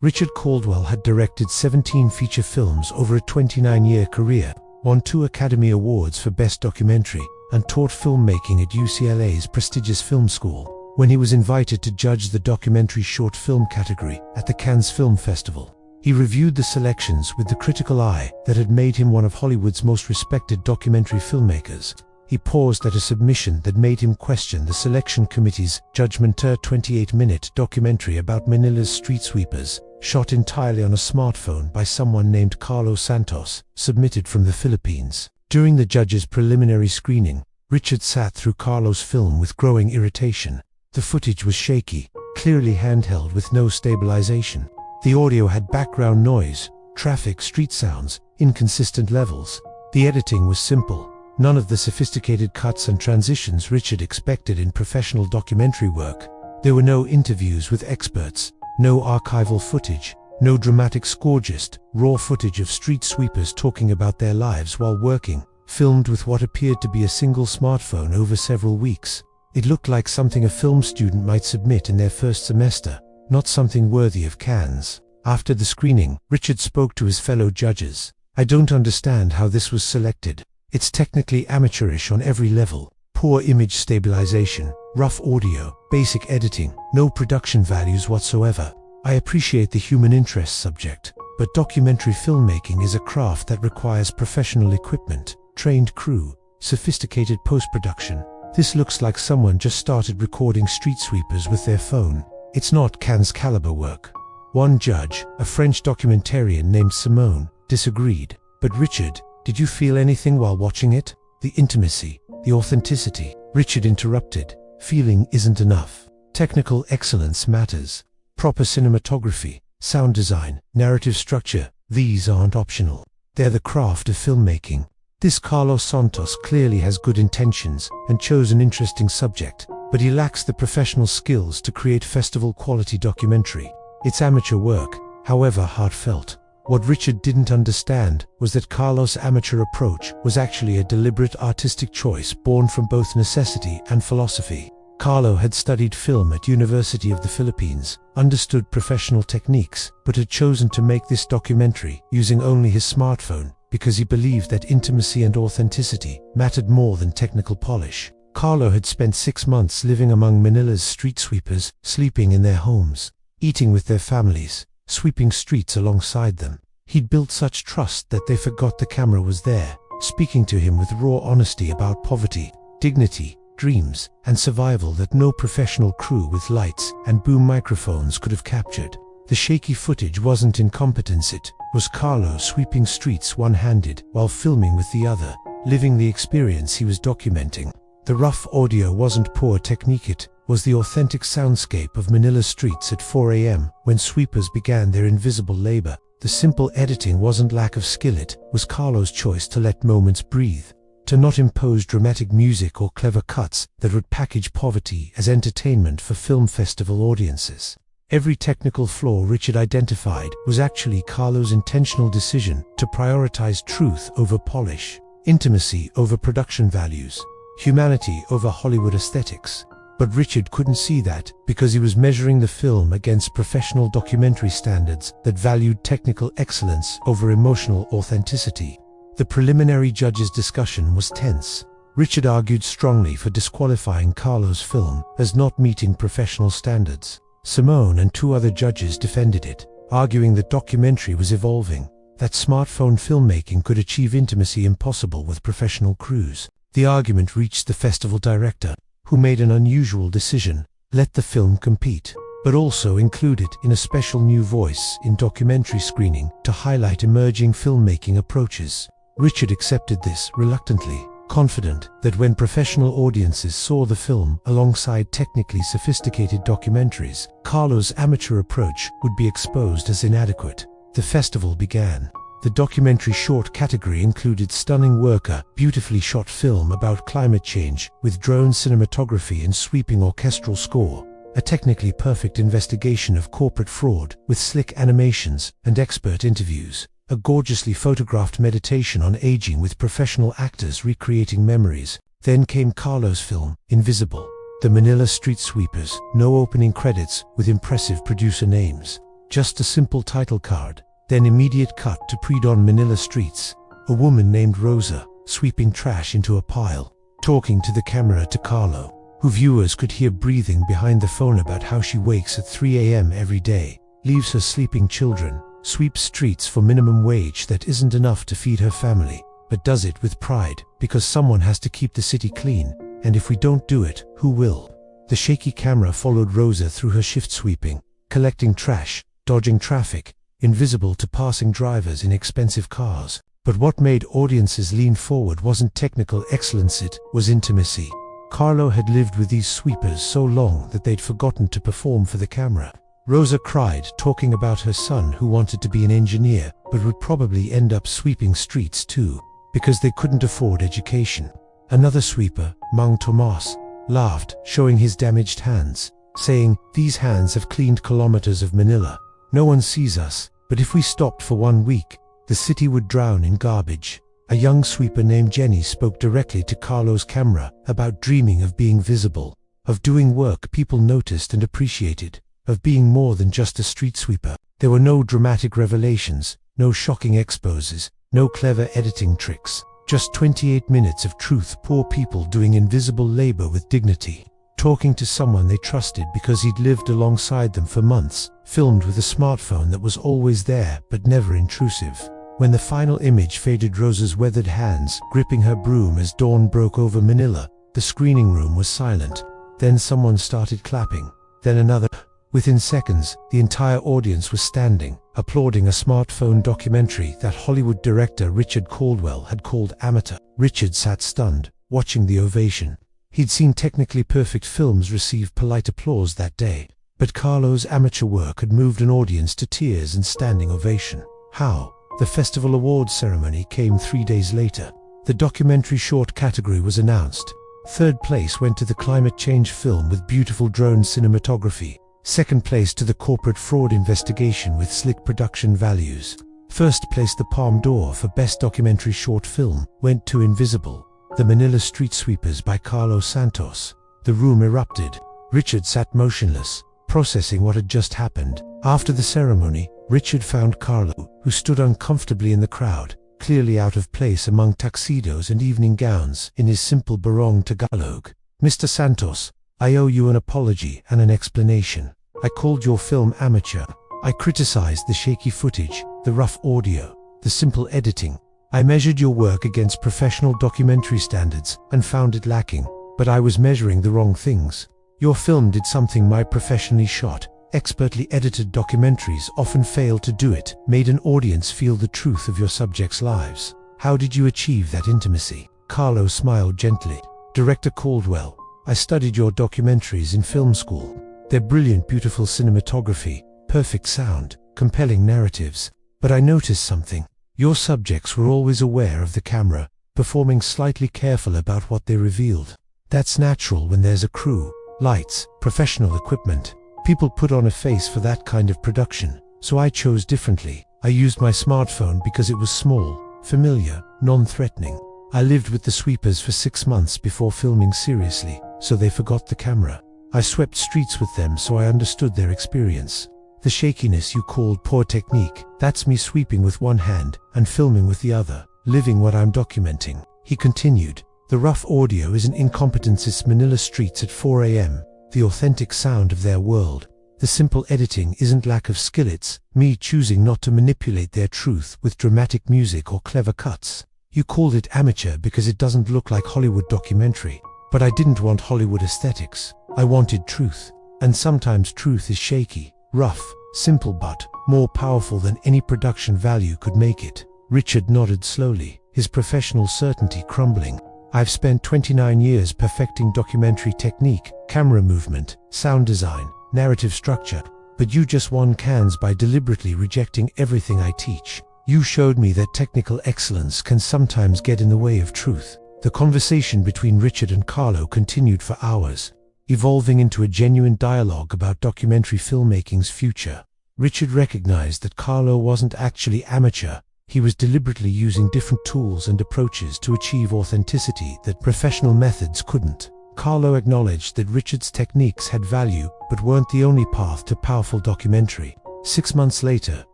Richard Caldwell had directed 17 feature films over a 29-year career, won 2 Academy Awards for Best Documentary, and taught filmmaking at UCLA's prestigious film school. When he was invited to judge the documentary short film category at the Cannes Film Festival, he reviewed the selections with the critical eye that had made him one of Hollywood's most respected documentary filmmakers. He paused at a submission that made him question the selection committee's judgment. A 28-minute documentary about Manila's street sweepers, shot entirely on a smartphone by someone named Carlos Santos, submitted from the Philippines. During the judge's preliminary screening, Richard sat through Carlos' film with growing irritation. The footage was shaky, clearly handheld with no stabilization. The audio had background noise, traffic, street sounds, inconsistent levels. The editing was simple. None of the sophisticated cuts and transitions Richard expected in professional documentary work. There were no interviews with experts, no archival footage, no dramatic score, just raw footage of street sweepers talking about their lives while working, filmed with what appeared to be a single smartphone over several weeks. It looked like something a film student might submit in their first semester, not something worthy of Cannes. After the screening, Richard spoke to his fellow judges. "I don't understand how this was selected. It's technically amateurish on every level. Poor image stabilization, rough audio, basic editing, no production values whatsoever. I appreciate the human interest subject, but documentary filmmaking is a craft that requires professional equipment, trained crew, sophisticated post-production. This looks like someone just started recording street sweepers with their phone. It's not Cannes caliber work." One judge, a French documentarian named Simone, disagreed. "But Richard, did you feel anything while watching it? The intimacy, the authenticity?" Richard interrupted. "Feeling isn't enough. Technical excellence matters. Proper cinematography, sound design, narrative structure, these aren't optional. They're the craft of filmmaking." This Carlos Santos clearly has good intentions and chose an interesting subject, but he lacks the professional skills to create festival-quality documentary. It's amateur work, however heartfelt. What Richard didn't understand was that Carlos' amateur approach was actually a deliberate artistic choice born from both necessity and philosophy. Carlo had studied film at University of the Philippines, understood professional techniques, but had chosen to make this documentary using only his smartphone because he believed that intimacy and authenticity mattered more than technical polish. Carlo had spent 6 months living among Manila's street sweepers, sleeping in their homes, eating with their families, sweeping streets alongside them. He'd built such trust that they forgot the camera was there, speaking to him with raw honesty about poverty, dignity, dreams, and survival that no professional crew with lights and boom microphones could have captured. The shaky footage wasn't incompetence, it was Carlo sweeping streets one-handed while filming with the other, living the experience he was documenting. The rough audio wasn't poor technique, it was the authentic soundscape of Manila streets at 4 a.m. when sweepers began their invisible labor. The simple editing wasn't lack of skill, it was Carlo's choice to let moments breathe, to not impose dramatic music or clever cuts that would package poverty as entertainment for film festival audiences. Every technical flaw Richard identified was actually Carlo's intentional decision to prioritize truth over polish, intimacy over production values, humanity over Hollywood aesthetics. But Richard couldn't see that because he was measuring the film against professional documentary standards that valued technical excellence over emotional authenticity. The preliminary judges' discussion was tense. Richard argued strongly for disqualifying Carlo's film as not meeting professional standards. Simone and 2 other judges defended it, arguing that documentary was evolving, that smartphone filmmaking could achieve intimacy impossible with professional crews. The argument reached the festival director, who made an unusual decision: let the film compete, but also include it in a special new voice in documentary screening to highlight emerging filmmaking approaches. Richard accepted this reluctantly, confident that when professional audiences saw the film alongside technically sophisticated documentaries, Carlo's amateur approach would be exposed as inadequate. The festival began. The documentary short category included stunning worker, beautifully shot film about climate change with drone cinematography and sweeping orchestral score, a technically perfect investigation of corporate fraud with slick animations and expert interviews, a gorgeously photographed meditation on aging with professional actors recreating memories. Then came Carlo's film, Invisible, the Manila street sweepers, no opening credits with impressive producer names. Just a simple title card, then immediate cut to pre-dawn Manila streets. A woman named Rosa, sweeping trash into a pile, talking to the camera to Carlo, who viewers could hear breathing behind the phone about how she wakes at 3 a.m. every day, leaves her sleeping children, sweeps streets for minimum wage that isn't enough to feed her family, but does it with pride, because someone has to keep the city clean, and if we don't do it, who will? The shaky camera followed Rosa through her shift sweeping, collecting trash, dodging traffic, invisible to passing drivers in expensive cars. But what made audiences lean forward wasn't technical excellence, it was intimacy. Carlo had lived with these sweepers so long that they'd forgotten to perform for the camera. Rosa cried, talking about her son who wanted to be an engineer, but would probably end up sweeping streets too, because they couldn't afford education. Another sweeper, Mang Tomas, laughed, showing his damaged hands, saying, "These hands have cleaned kilometers of Manila. No one sees us, but if we stopped for 1 week, the city would drown in garbage." A young sweeper named Jenny spoke directly to Carlo's camera about dreaming of being visible, of doing work people noticed and appreciated, of being more than just a street sweeper. There were no dramatic revelations, no shocking exposes, no clever editing tricks, just 28 minutes of truth, poor people doing invisible labor with dignity, talking to someone they trusted because he'd lived alongside them for months, filmed with a smartphone that was always there but never intrusive. When the final image faded, Rosa's weathered hands gripping her broom as dawn broke over Manila, the screening room was silent. Then someone started clapping, then another. Within seconds, the entire audience was standing, applauding a smartphone documentary that Hollywood director Richard Caldwell had called amateur. Richard sat stunned, watching the ovation. He'd seen technically perfect films receive polite applause that day, but Carlo's amateur work had moved an audience to tears and standing ovation. How? The festival awards ceremony came 3 days later. The documentary short category was announced. Third place went to the climate change film with beautiful drone cinematography. Second place to the corporate fraud investigation with slick production values. First place, the Palme d'Or for best documentary short film, went to Invisible, The Manila Street Sweepers by Carlos Santos. The room erupted. Richard sat motionless, processing what had just happened. After the ceremony, Richard found Carlo, who stood uncomfortably in the crowd, clearly out of place among tuxedos and evening gowns, in his simple Barong Tagalog. "Mr. Santos, I owe you an apology and an explanation. I called your film amateur. I criticized the shaky footage, the rough audio, the simple editing. I measured your work against professional documentary standards and found it lacking, but I was measuring the wrong things. Your film did something my professionally shot, expertly edited documentaries often fail to do. It made an audience feel the truth of your subjects' lives. How did you achieve that intimacy?" Carlo smiled gently. "Director Caldwell, I studied your documentaries in film school. They're brilliant, beautiful cinematography, perfect sound, compelling narratives. But I noticed something. Your subjects were always aware of the camera, performing slightly careful about what they revealed. That's natural when there's a crew, lights, professional equipment. People put on a face for that kind of production, so I chose differently. I used my smartphone because it was small, familiar, non-threatening. I lived with the sweepers for 6 months before filming seriously, so they forgot the camera. I swept streets with them so I understood their experience. The shakiness you called poor technique, that's me sweeping with one hand and filming with the other, living what I'm documenting." He continued, "The rough audio isn't incompetence, it's Manila streets at 4 a.m., the authentic sound of their world. The simple editing isn't lack of skill, it's me choosing not to manipulate their truth with dramatic music or clever cuts. You called it amateur because it doesn't look like Hollywood documentary, but I didn't want Hollywood aesthetics. I wanted truth, and sometimes truth is shaky, rough, simple, but more powerful than any production value could make it." Richard nodded slowly, his professional certainty crumbling. "I've spent 29 years perfecting documentary technique, camera movement, sound design, narrative structure, but you just won cans by deliberately rejecting everything I teach. You showed me that technical excellence can sometimes get in the way of truth." The conversation between Richard and Carlo continued for hours, evolving into a genuine dialogue about documentary filmmaking's future. Richard recognized that Carlo wasn't actually amateur. He was deliberately using different tools and approaches to achieve authenticity that professional methods couldn't. Carlo acknowledged that Richard's techniques had value, but weren't the only path to powerful documentary. 6 months later,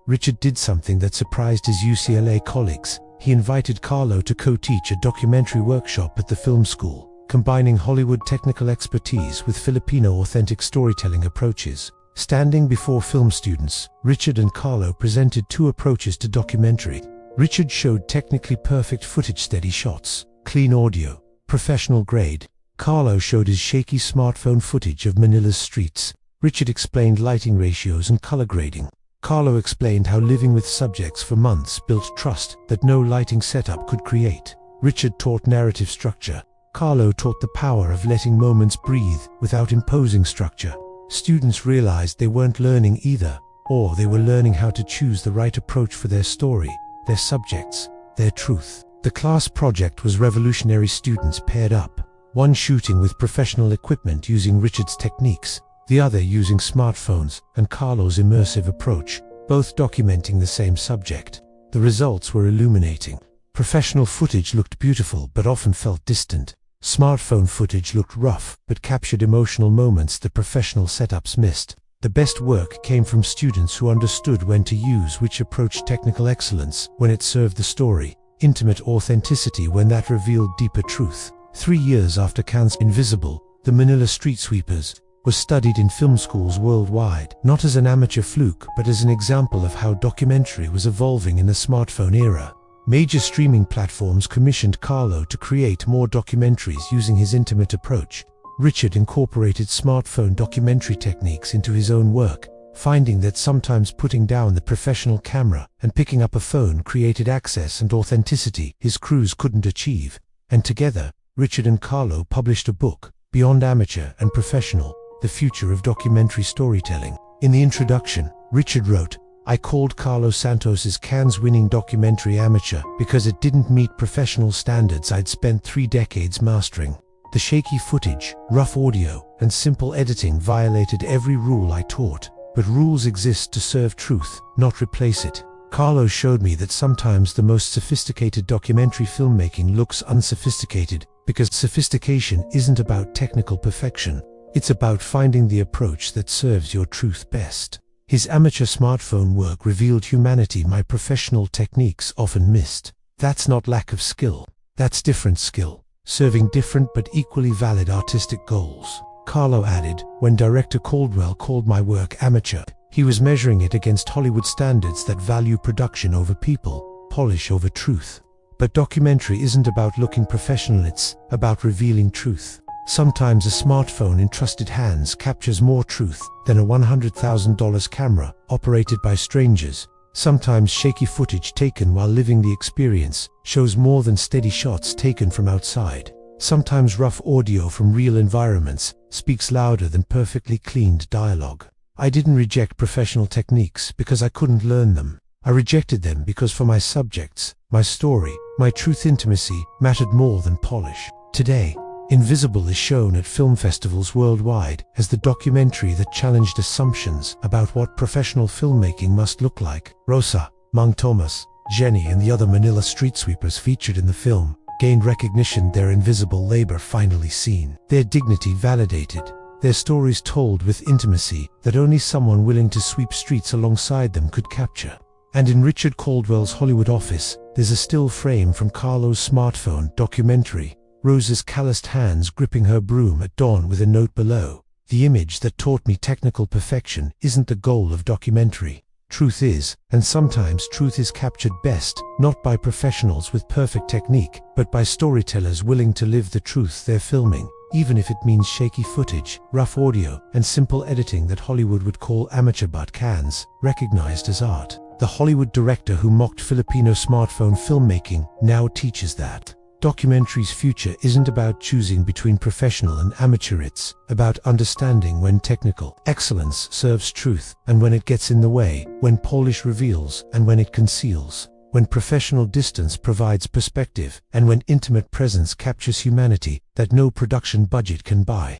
Richard did something that surprised his UCLA colleagues. He invited Carlo to co-teach a documentary workshop at the film school, combining Hollywood technical expertise with Filipino authentic storytelling approaches. Standing before film students, Richard and Carlo presented two approaches to documentary. Richard showed technically perfect footage, steady shots, clean audio, professional grade. Carlo showed his shaky smartphone footage of Manila's streets. Richard explained lighting ratios and color grading. Carlo explained how living with subjects for months built trust that no lighting setup could create. Richard taught narrative structure. Carlo taught the power of letting moments breathe without imposing structure. Students realized they weren't learning either, or they were learning how to choose the right approach for their story, their subjects, their truth. The class project was revolutionary. Students paired up, one shooting with professional equipment using Richard's techniques, the other using smartphones and Carlo's immersive approach, both documenting the same subject. The results were illuminating. Professional footage looked beautiful but often felt distant. Smartphone footage looked rough but captured emotional moments that professional setups missed. The best work came from students who understood when to use which approach: technical excellence when it served the story, intimate authenticity when that revealed deeper truth. 3 years after Cannes' Invisible, the Manila Street Sweepers was studied in film schools worldwide, not as an amateur fluke but as an example of how documentary was evolving in the smartphone era. Major streaming platforms commissioned Carlo to create more documentaries using his intimate approach. Richard incorporated smartphone documentary techniques into his own work, finding that sometimes putting down the professional camera and picking up a phone created access and authenticity his crews couldn't achieve. And together, Richard and Carlo published a book, Beyond Amateur and Professional: The Future of Documentary Storytelling. In the introduction, Richard wrote, "I called Carlos Santos's Cannes-winning documentary amateur because it didn't meet professional standards I'd spent 3 decades mastering. The shaky footage, rough audio, and simple editing violated every rule I taught. But rules exist to serve truth, not replace it." Carlos showed me that sometimes the most sophisticated documentary filmmaking looks unsophisticated because sophistication isn't about technical perfection. It's about finding the approach that serves your truth best. His amateur smartphone work revealed humanity my professional techniques often missed. That's not lack of skill. That's different skill, serving different but equally valid artistic goals. Carlo added, "When director Caldwell called my work amateur, he was measuring it against Hollywood standards that value production over people, polish over truth. But documentary isn't about looking professional, it's about revealing truth. Sometimes a smartphone in trusted hands captures more truth than a $100,000 camera operated by strangers. Sometimes shaky footage taken while living the experience shows more than steady shots taken from outside. Sometimes rough audio from real environments speaks louder than perfectly cleaned dialogue." I didn't reject professional techniques because I couldn't learn them. I rejected them because for my subjects, my story, my truth, intimacy mattered more than polish. Today, Invisible is shown at film festivals worldwide as the documentary that challenged assumptions about what professional filmmaking must look like. Rosa, Mang Thomas, Jenny, and the other Manila street sweepers featured in the film gained recognition, their invisible labor finally seen, their dignity validated, their stories told with intimacy that only someone willing to sweep streets alongside them could capture. And in Richard Caldwell's Hollywood office, there's a still frame from Carlo's smartphone documentary, Rosa's calloused hands gripping her broom at dawn with a note below, "The image that taught me technical perfection isn't the goal of documentary. Truth is, and sometimes truth is captured best, not by professionals with perfect technique, but by storytellers willing to live the truth they're filming, even if it means shaky footage, rough audio, and simple editing that Hollywood would call amateur but Cannes recognized as art." The Hollywood director who mocked Filipino smartphone filmmaking now teaches that documentary's future isn't about choosing between professional and amateur, it's about understanding when technical excellence serves truth and when it gets in the way, when polish reveals and when it conceals, when professional distance provides perspective and when intimate presence captures humanity that no production budget can buy.